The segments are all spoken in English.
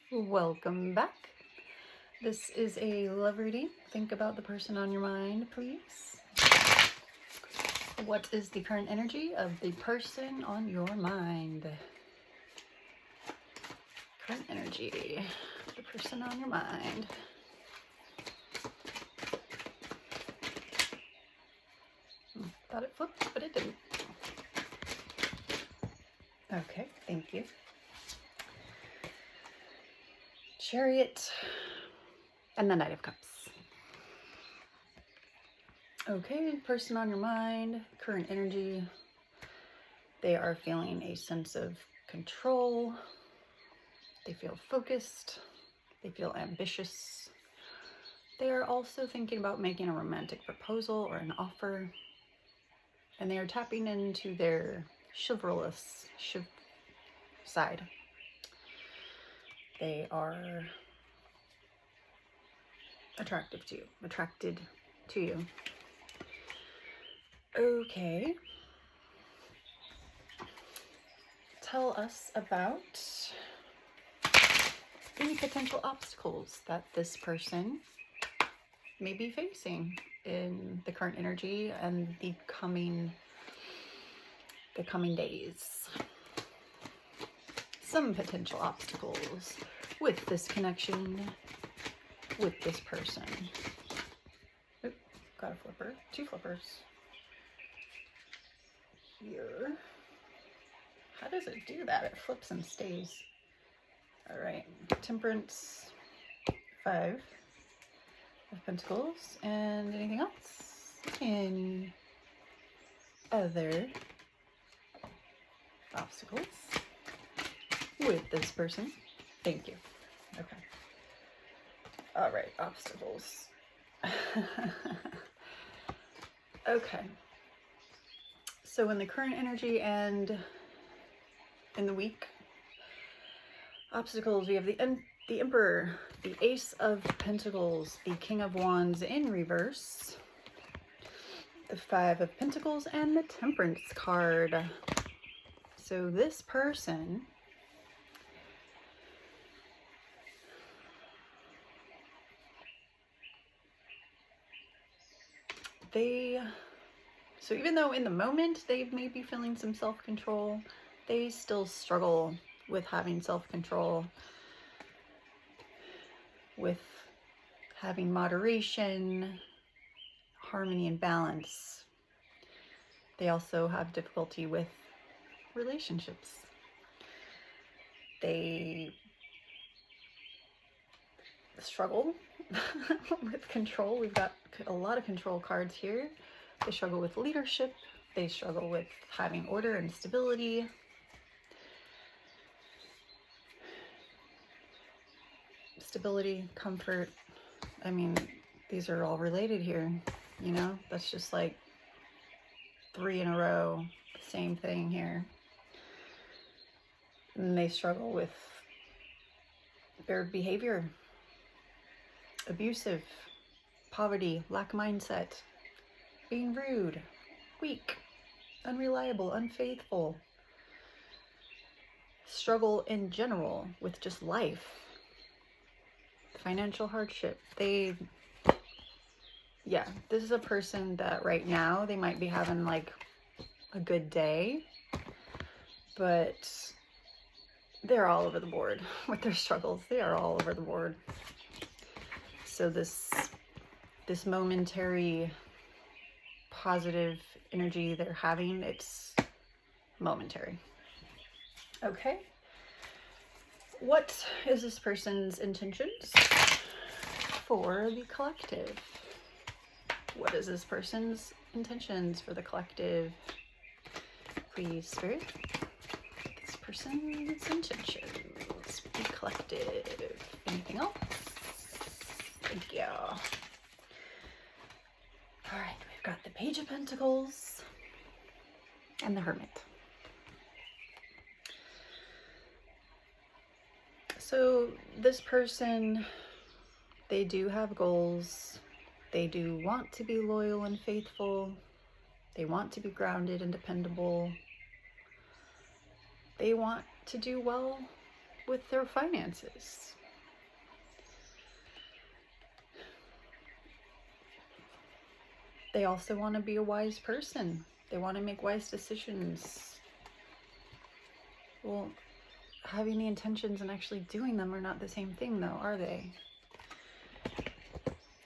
Welcome back. This is a love reading. Think about the person on your mind, please. What is the current energy of the person on your mind? Current energy, the person on your mind. Thought it flipped, but it didn't. Okay, thank you. Chariot and the Knight of Cups. Okay, person on your mind, current energy. They are feeling a sense of control. They feel focused. They feel ambitious. They are also thinking about making a romantic proposal or an offer. And they are tapping into their chivalrous side. They are attracted to you. Okay. Tell us about any potential obstacles that this person may be facing in the current energy and the coming days. Some potential obstacles with this connection with this person. Oop, got a flipper, 2 flippers. Here. How does it do that? It flips and stays. All right, Temperance, 5 of Pentacles, and anything else in other obstacles with this person. Thank you. Okay. All right, obstacles. Okay. So in the current energy and in the week, obstacles, we have the Emperor, the Ace of Pentacles, the King of Wands in reverse, the 5 of Pentacles, and the Temperance card. So this person so even though in the moment they may be feeling some self-control, they still struggle with having self-control, with having moderation, harmony, and balance. They also have difficulty with relationships. They struggle with control. We've got a lot of control cards here. They struggle with leadership. They struggle with having order and stability. Stability, comfort. I mean, these are all related here, you know? That's just like 3 in a row, same thing here. And they struggle with their behavior, abusive, poverty, lack mindset, being rude, weak, unreliable, unfaithful, struggle in general with just life, financial hardship. Yeah, this is a person that right now they might be having like a good day, but they're all over the board with their struggles. They are all over the board. So this momentary positive energy they're having, it's momentary. Okay. What is this person's intentions for the collective? What is this person's intentions for the collective? Please, Spirit. This person's intentions. The collective. Anything else? Thank you. All right, we've got the Page of Pentacles and the Hermit. So this person, they do have goals. They do want to be loyal and faithful. They want to be grounded and dependable. They want to do well with their finances. They also want to be a wise person. They want to make wise decisions. Well, having the intentions and actually doing them are not the same thing, though, are they?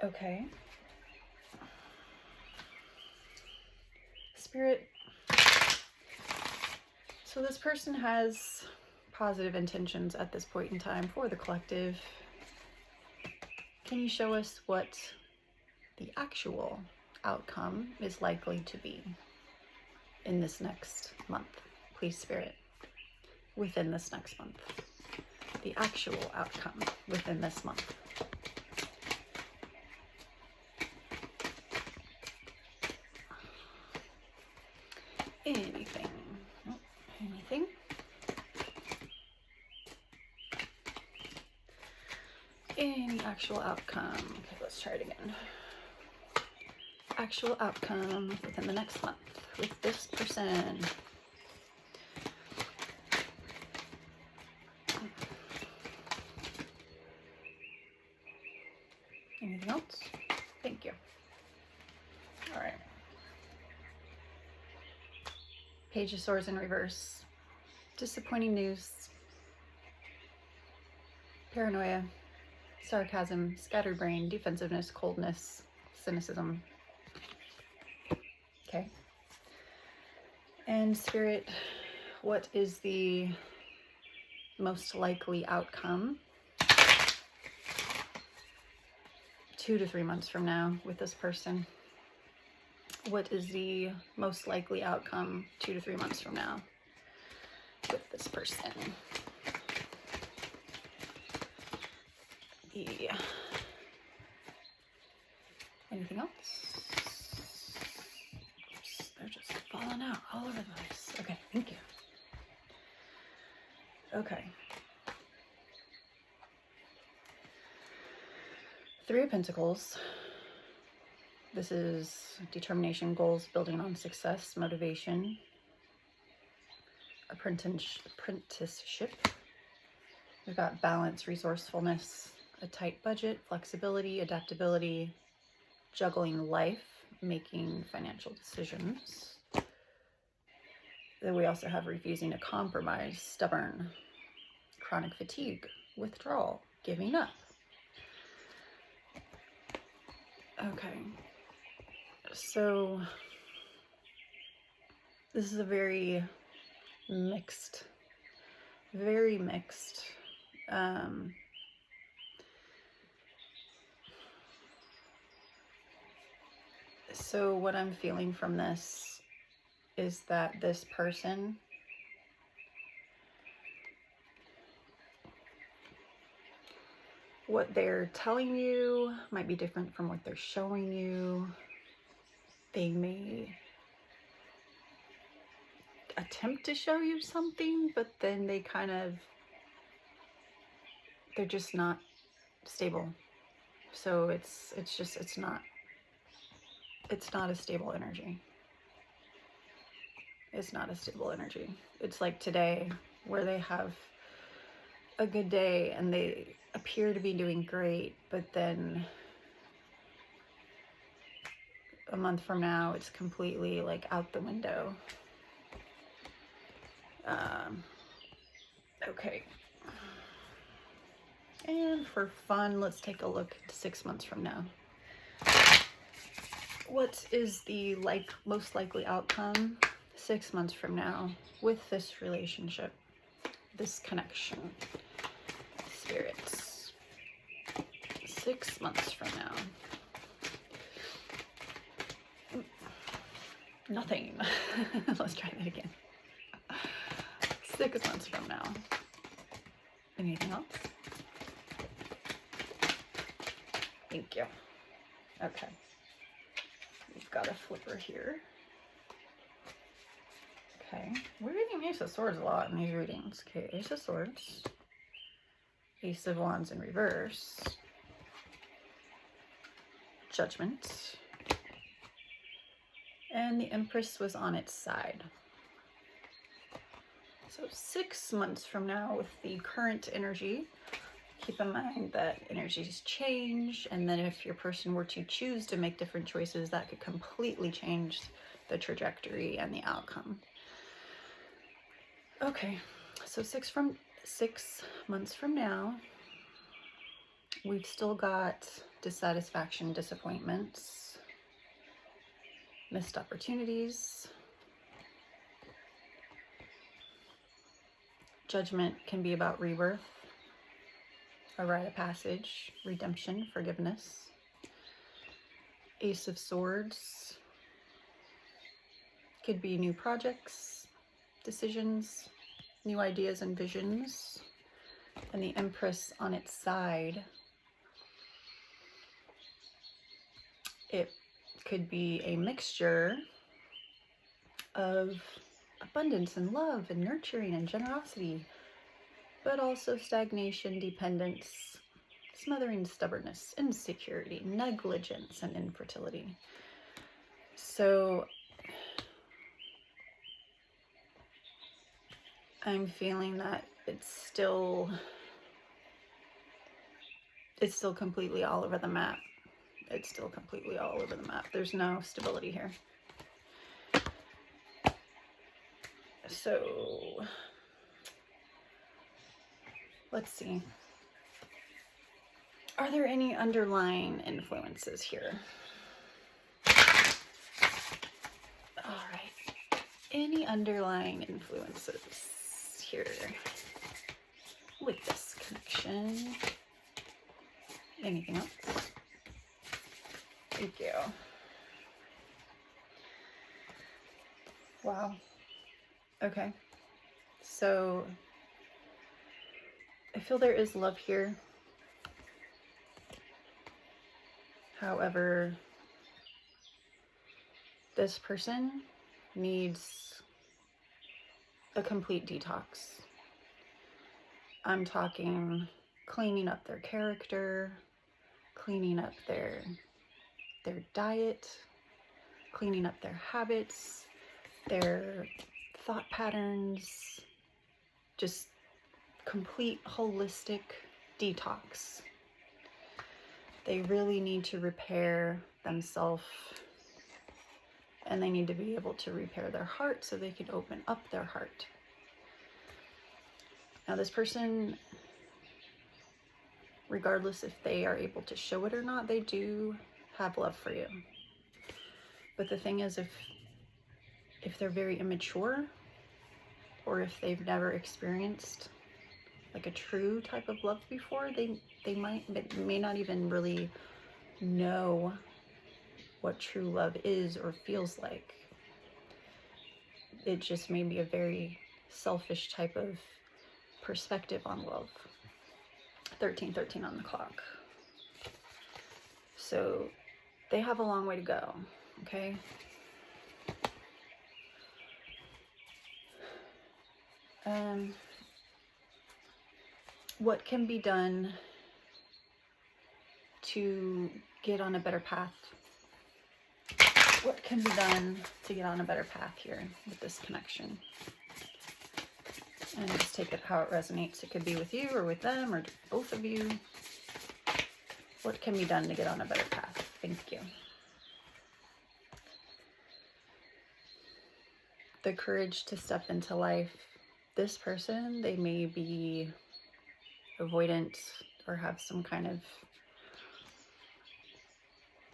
Okay. Spirit. So this person has positive intentions at this point in time for the collective. Can you show us what the actual outcome is likely to be in this next month? Please, Spirit. Within this next month. The actual outcome within this month. Anything. Nope. Anything. Any actual outcome. Okay, let's try it again. Actual outcome within the next month with this person. Anything else? Thank you. All right. Page of Swords in reverse. Disappointing news. Paranoia. Sarcasm. Scattered brain. Defensiveness. Coldness. Cynicism. Okay. And Spirit, what is the most likely outcome 2 to 3 months from now with this person? What is the most likely outcome 2 to 3 months from now with this person? Yeah. Anything else? Oops, they're just falling out all over the place. Okay, thank you. Okay. 3 of Pentacles. This is determination, goals, building on success, motivation, apprenticeship. We've got balance, resourcefulness, a tight budget, flexibility, adaptability, juggling life, making financial decisions. Then we also have refusing to compromise, stubborn, chronic fatigue, withdrawal, giving up. Okay. So this is a very mixed. So what I'm feeling from this is that this person what they're telling you might be different from what they're showing you. They may attempt to show you something, but then they're just not stable. So it's not a stable energy. It's not a stable energy. It's like today where they have a good day and they appear to be doing great, but then a month from now it's completely like out the window. Okay. And for fun, let's take a look at 6 months from now. What is the most likely outcome 6 months from now with this relationship, this connection? Spirits. 6 months from now. Nothing. Let's try that again. 6 months from now. Anything else? Thank you. Okay. We've got a flipper here. Okay. We're getting Ace of Swords a lot in these readings. Okay, Ace of Swords. Ace of Wands in reverse. Judgment. And the Empress was on its side. So 6 months from now with the current energy, keep in mind that energies change, and then if your person were to choose to make different choices, that could completely change the trajectory and the outcome. Okay, so 6 months from now, we've still got dissatisfaction, disappointments, missed opportunities. Judgment can be about rebirth, a rite of passage, redemption, forgiveness. Ace of Swords could be new projects, decisions, new ideas and visions. And the Empress on its side, it could be a mixture of abundance and love and nurturing and generosity, but also stagnation, dependence, smothering, stubbornness, insecurity, negligence, and infertility. So I'm feeling that it's still completely all over the map. It's still completely all over the map. There's no stability here. So let's see. Are there any underlying influences here? All right. Any underlying influences here with this connection? Anything else? Thank you. Wow. Okay. So I feel there is love here. However, this person needs a complete detox. I'm talking cleaning up their character, cleaning up their diet, cleaning up their habits, their thought patterns, just complete holistic detox. They really need to repair themselves, and they need to be able to repair their heart so they can open up their heart. Now this person, regardless if they are able to show it or not, they do have love for you. But the thing is, if they're very immature, or if they've never experienced like a true type of love before, they may not even really know what true love is or feels like. It just may be a very selfish type of perspective on love. 1313 on the clock. So they have a long way to go, okay? What can be done to get on a better path? What can be done to get on a better path here with this connection? And just take it how it resonates. It could be with you or with them or both of you. What can be done to get on a better path? Thank you. The courage to step into life. This person, they may be avoidant or have some kind of,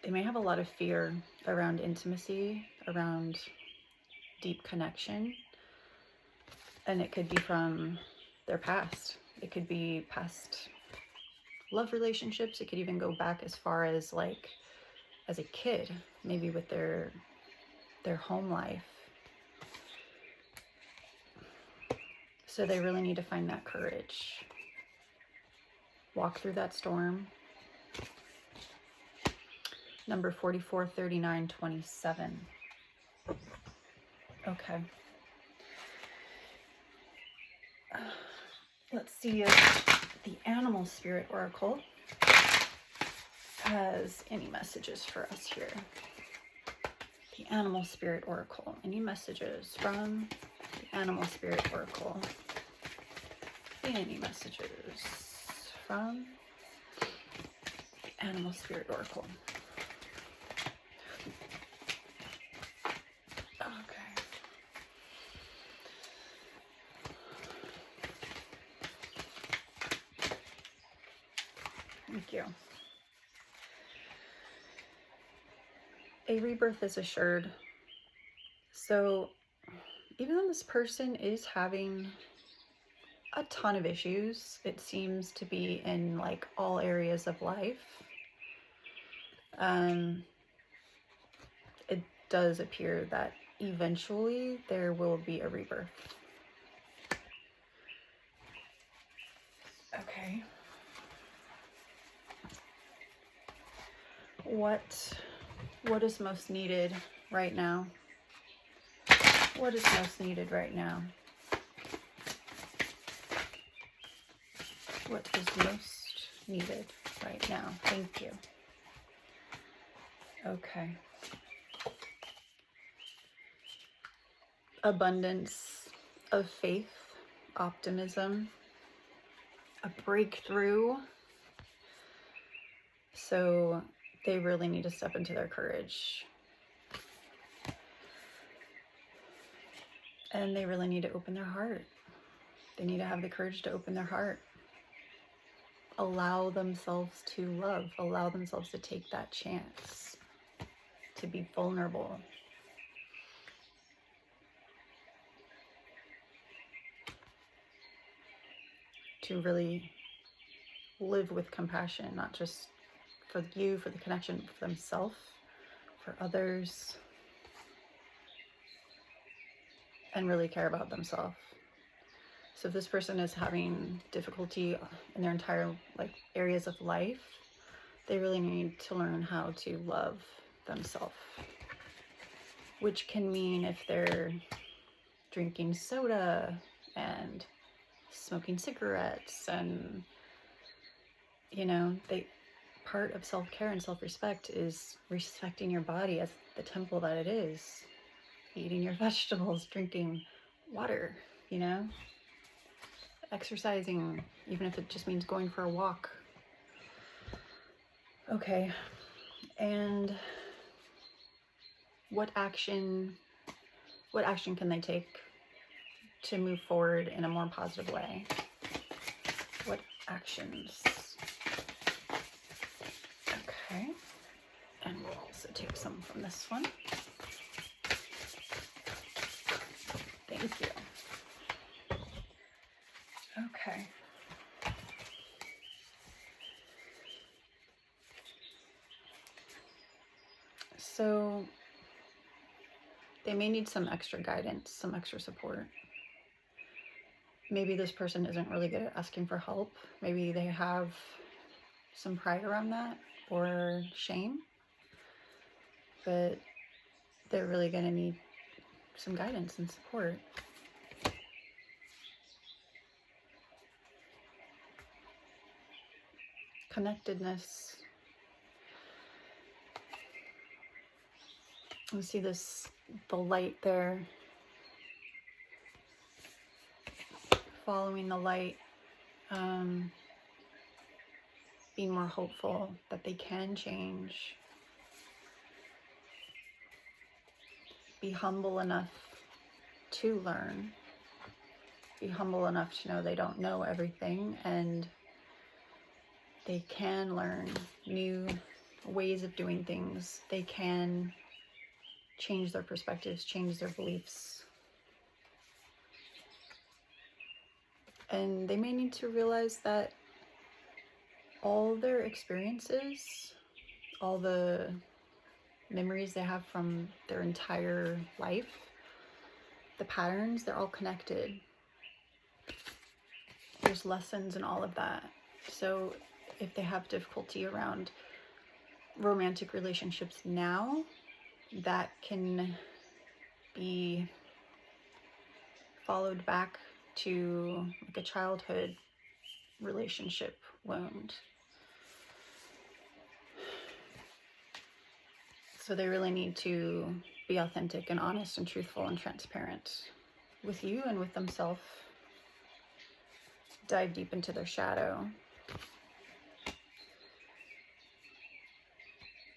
they may have a lot of fear around intimacy, around deep connection. And it could be from their past. It could be past love relationships. It could even go back as far as like as a kid, maybe with their home life. So they really need to find that courage. Walk through that storm. Number 44, 39, 27. Okay. Let's see if the Animal Spirit Oracle has any messages for us here. The Animal Spirit Oracle. Any messages from the Animal Spirit Oracle. Any messages from Animal Spirit Oracle. Okay. Thank you. A rebirth is assured. So even though this person is having a ton of issues, it seems to be in like all areas of life, it does appear that eventually there will be a rebirth. Okay. What is most needed right now? What is most needed right now? What is most needed right now? Thank you. Okay. Abundance of faith, optimism, a breakthrough. So they really need to step into their courage. And they really need to open their heart. They need to have the courage to open their heart. Allow themselves to love. Allow themselves to take that chance to be vulnerable. To really live with compassion, not just for you, for the connection, for themselves, for others, and really care about themselves. So if this person is having difficulty in their entire areas of life, they really need to learn how to love themselves, which can mean if they're drinking soda and smoking cigarettes, and part of self-care and self-respect is respecting your body as the temple that it is, eating your vegetables, drinking water, exercising, even if it just means going for a walk. Okay. And what action can they take to move forward in a more positive way? What actions? Okay. And we'll also take some from this one. Thank you. Okay. So they may need some extra guidance, some extra support. Maybe this person isn't really good at asking for help. Maybe they have some pride around that or shame, but they're really going to need some guidance and support. Connectedness. You see the light there. Following the light, being more hopeful that they can change. Be humble enough to learn. Be humble enough to know they don't know everything, and they can learn new ways of doing things. They can change their perspectives, change their beliefs. And they may need to realize that all their experiences, all the memories they have from their entire life, the patterns, they're all connected. There's lessons in all of that. So if they have difficulty around romantic relationships now, that can be followed back to a childhood relationship wound. So they really need to be authentic and honest and truthful and transparent with you and with themselves, dive deep into their shadow.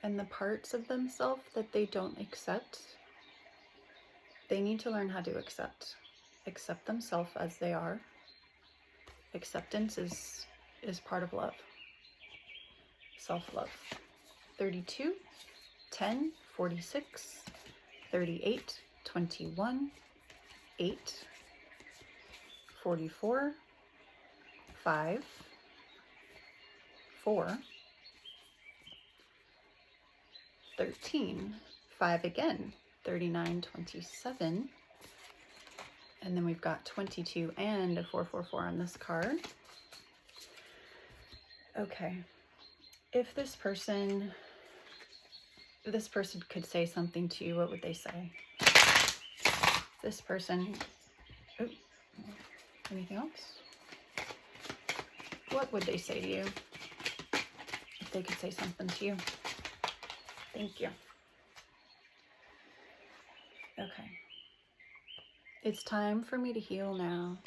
And the parts of themselves that they don't accept, they need to learn how to accept. Accept themselves as they are. Acceptance is part of love. Self-love. 32, 10, 46, 38, 21, 8, 44, 5, 4, 13, 5 again, 39, 27, and then we've got 22 and a 444 on this card. Okay, if this person could say something to you, what would they say? This person, oh, anything else? What would they say to you if they could say something to you? Thank you. Okay. It's time for me to heal now.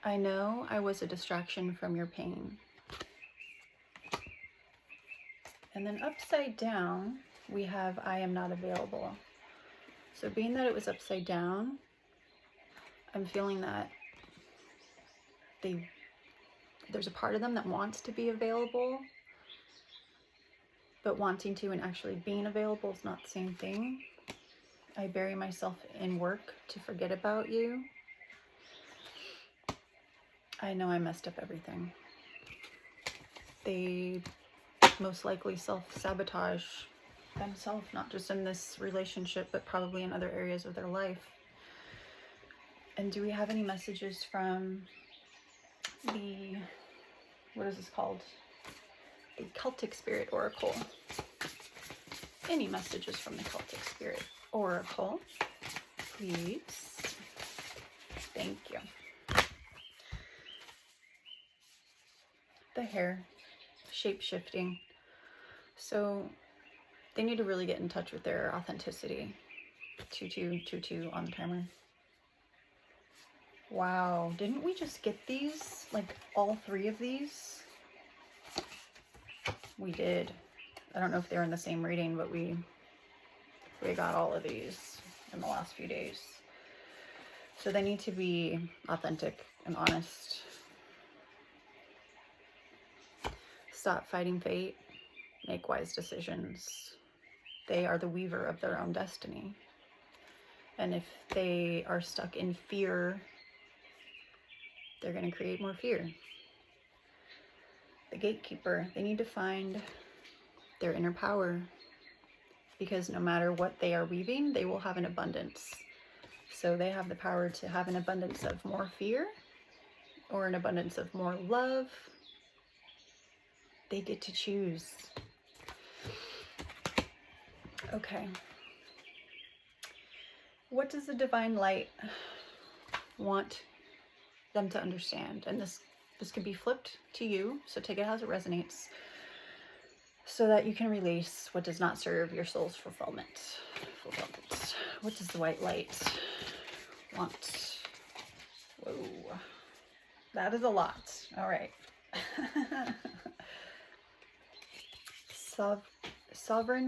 I know I was a distraction from your pain. And then upside down, we have I am not available. So being that it was upside down, I'm feeling that there's a part of them that wants to be available, but wanting to and actually being available is not the same thing. I bury myself in work to forget about you. I know I messed up everything. They most likely self-sabotage themselves, not just in this relationship, but probably in other areas of their life. And do we have any messages from the, what is this called? The Celtic Spirit Oracle. Any messages from the Celtic Spirit Oracle, please? Thank you. The hair, shape-shifting. So they need to really get in touch with their authenticity. 2222 on the timer. Wow, didn't we just get these? Like all three of these? We did. I don't know if they're in the same reading, but we got all of these in the last few days. So they need to be authentic and honest. Stop fighting fate. Make wise decisions. They are the weaver of their own destiny. And if they are stuck in fear, they're going to create more fear. The gatekeeper, they need to find their inner power, because no matter what they are weaving, they will have an abundance. So they have the power to have an abundance of more fear or an abundance of more love. They get to choose. Okay. What does the divine light want them to understand? And this could be flipped to you, so take it as it resonates, so that you can release what does not serve your soul's fulfillment. What does the white light want? Whoa, that is a lot. All right. Sovereign